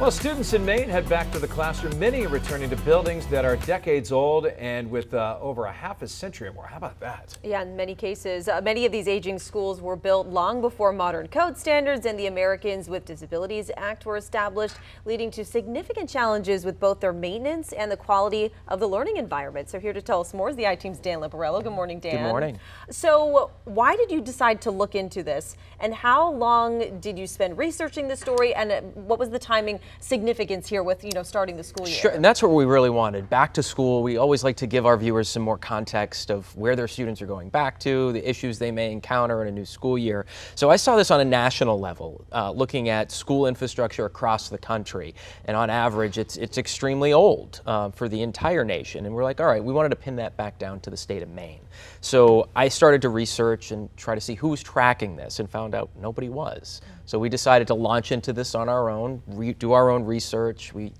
Well, students in Maine head back to the classroom, many returning to buildings that are decades old and with over a half a century or more. How about that? Yeah, in many cases, many of these aging schools were built long before modern code standards and the Americans with Disabilities Act were established, leading to significant challenges with both their maintenance and the quality of the learning environment. So here to tell us more is the I-Team's Dan Lampariello. Good morning, Dan. Good morning. So why did you decide to look into this, and how long did you spend researching the story, and what was the timing significance here with, starting the school year? Sure, and that's what we really wanted. Back to school, we always like to give our viewers some more context of where their students are going back to, the issues they may encounter in a new school year. So I saw this on a national level, looking at school infrastructure across the country. And on average, it's extremely old for the entire nation. And we're like, all right, we wanted to pin that back down to the state of Maine. So I started to research and try to see who was tracking this, and found out nobody was. So we decided to launch into this on our own, do our own research. We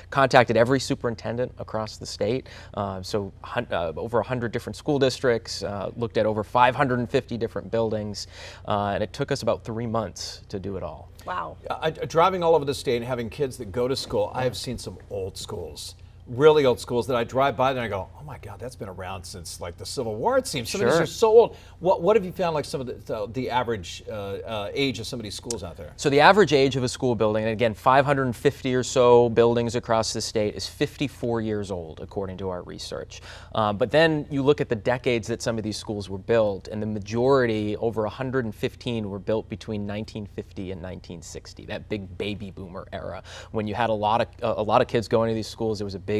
contacted every superintendent across the state, so over 100 different school districts, looked at over 550 different buildings, and it took us about 3 months to do it all. Wow. Driving all over the state and having kids that go to school, I have seen some old schools. Really old schools that I drive by and I go, oh my God, that's been around since like the Civil War, it seems. Some of these are so old. What have you found, like some of the average age of some of these schools out there? So the average age of a school building, and again, 550 or so buildings across the state, is 54 years old, according to our research. But then you look at the decades that some of these schools were built, and the majority, over 115, were built between 1950 and 1960, that big baby boomer era, when you had a lot of kids going to these schools. There was a big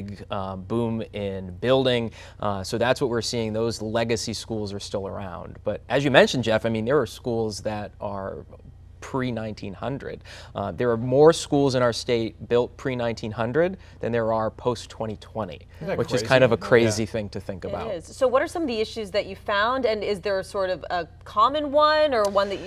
boom in building, so that's what we're seeing. Those legacy schools are still around. But as you mentioned, Jeff, I mean, there are schools that are pre-1900. There are more schools in our state built pre-1900 than there are post-2020, which is kind of a crazy thing to think about. It is. So what are some of the issues that you found, and is there sort of a common one, or one that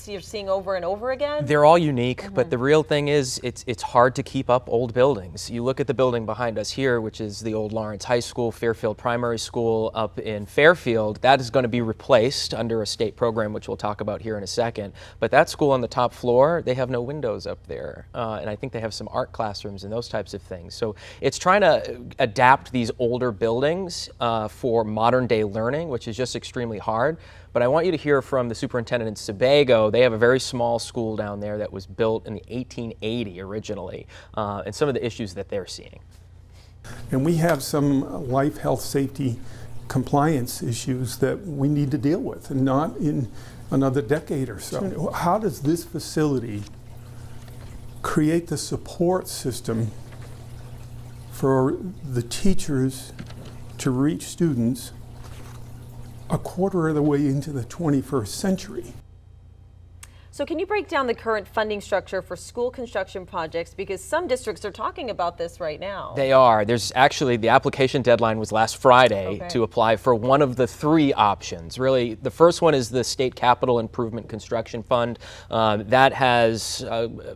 you're seeing over and over again? They're all unique, but the real thing is it's hard to keep up old buildings. You look at the building behind us here, which is the old Lawrence High School, Fairfield Primary School up in Fairfield. That is going to be replaced under a state program, which we'll talk about here in a second. But that school on the top floor, they have no windows up there, and I think they have some art classrooms and those types of things. So it's trying to adapt these older buildings for modern day learning, which is just extremely hard. But I want you to hear from the superintendent in Sebago. They have a very small school down there that was built in the 1880 originally, and some of the issues that they're seeing. And we have some life, health, safety, compliance issues that we need to deal with, and not in another decade or so. How does this facility create the support system for the teachers to reach students a quarter of the way into the 21st century? So can you break down the current funding structure for school construction projects, because some districts are talking about this right now? They are. There's actually, the application deadline was last Friday to apply for one of the three options. Really, the first one is the State Capital Improvement Construction Fund. That has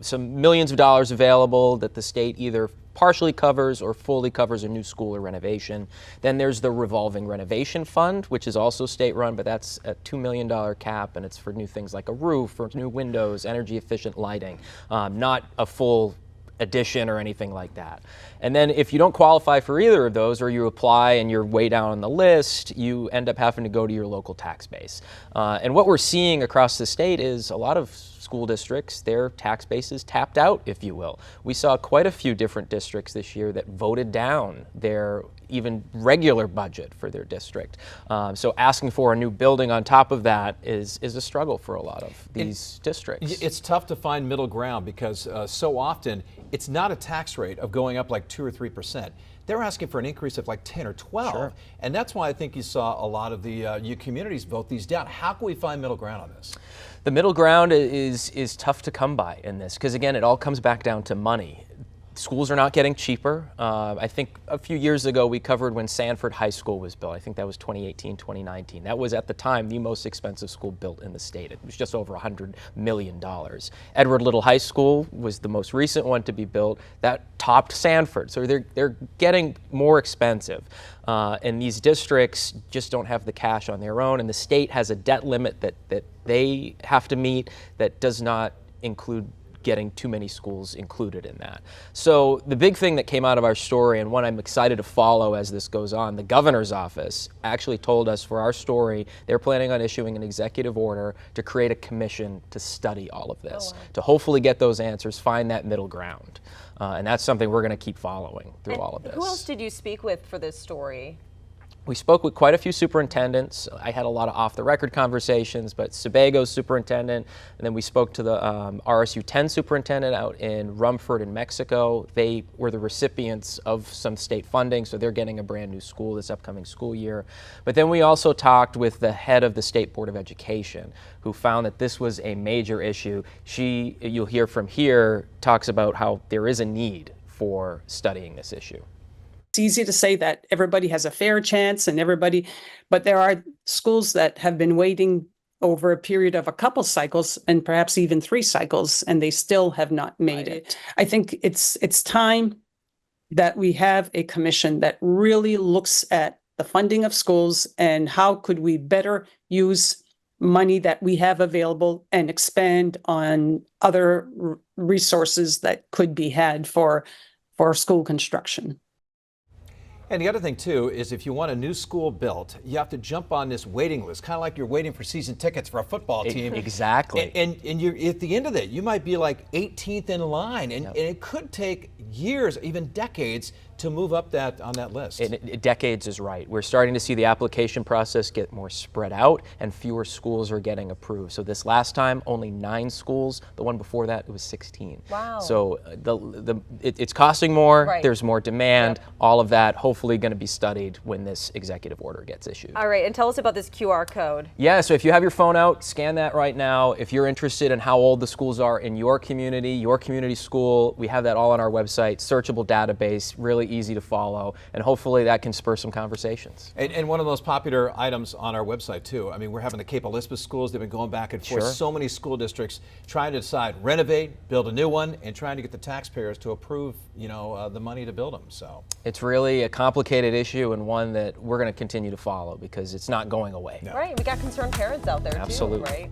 some millions of dollars available that the state either partially covers or fully covers a new school or renovation. Then there's the revolving renovation fund, which is also state run, but that's a $2 million cap, and it's for new things like a roof or new windows, energy efficient lighting, not a full addition or anything like that. And then if you don't qualify for either of those, or you apply and you're way down on the list, you end up having to go to your local tax base. And what we're seeing across the state is a lot of school districts, their tax base is tapped out, if you will. We saw quite a few different districts this year that voted down their even regular budget for their district. So asking for a new building on top of that is a struggle for a lot of these districts. It's tough to find middle ground, because so often it's not a tax rate of going up like 2 or 3%. They're asking for an increase of like 10 or 12. Sure. And that's why I think you saw a lot of the communities vote these down. How can we find middle ground on this? The middle ground is tough to come by in this, because again, it all comes back down to money. Schools are not getting cheaper. I think a few years ago we covered when Sanford High School was built. I think that was 2018, 2019. That was at the time the most expensive school built in the state. It was just over $100 million. Edward Little High School was the most recent one to be built. That topped Sanford. So they're getting more expensive. And these districts just don't have the cash on their own, and the state has a debt limit that they have to meet that does not include getting too many schools included in that. So the big thing that came out of our story, and one I'm excited to follow as this goes on, the governor's office actually told us for our story they're planning on issuing an executive order to create a commission to study all of this, to hopefully get those answers, find that middle ground. And that's something we're going to keep following through all of this. Who else did you speak with for this story? We spoke with quite a few superintendents. I had a lot of off-the-record conversations, but Sebago's superintendent, and then we spoke to the RSU 10 superintendent out in Rumford in Mexico. They were the recipients of some state funding, so they're getting a brand new school this upcoming school year. But then we also talked with the head of the State Board of Education, who found that this was a major issue. She, you'll hear from here, talks about how there is a need for studying this issue. It's easy to say that everybody has a fair chance and everybody, but there are schools that have been waiting over a period of a couple cycles and perhaps even 3 cycles, and they still have not made it. I think it's time that we have a commission that really looks at the funding of schools and how could we better use money that we have available and expand on other resources that could be had for school construction. And the other thing, too, is if you want a new school built, you have to jump on this waiting list, kind of like you're waiting for season tickets for a football team. Exactly. And you're at the end of it, you might be like 18th in line, and it could take years, even decades, to move up on that list. Decades is right. We're starting to see the application process get more spread out, and fewer schools are getting approved. So this last time, only 9 schools. The one before that, it was 16. Wow. So it's costing more. Right. There's more demand. All of that hopefully going to be studied when this executive order gets issued. All right, and tell us about this QR code. Yeah, so if you have your phone out, scan that right now. If you're interested in how old the schools are in your community school, we have that all on our website, searchable database, really easy to follow, and hopefully that can spur some conversations. And one of the most popular items on our website, too, I mean, we're having the Cape Elizabeth schools. They've been going back and forth. Sure. So many school districts trying to decide, renovate, build a new one, and trying to get the taxpayers to approve, the money to build them. So it's really a complicated issue and one that we're going to continue to follow because it's not going away. Right, we got concerned parents out there, Absolutely. too, right?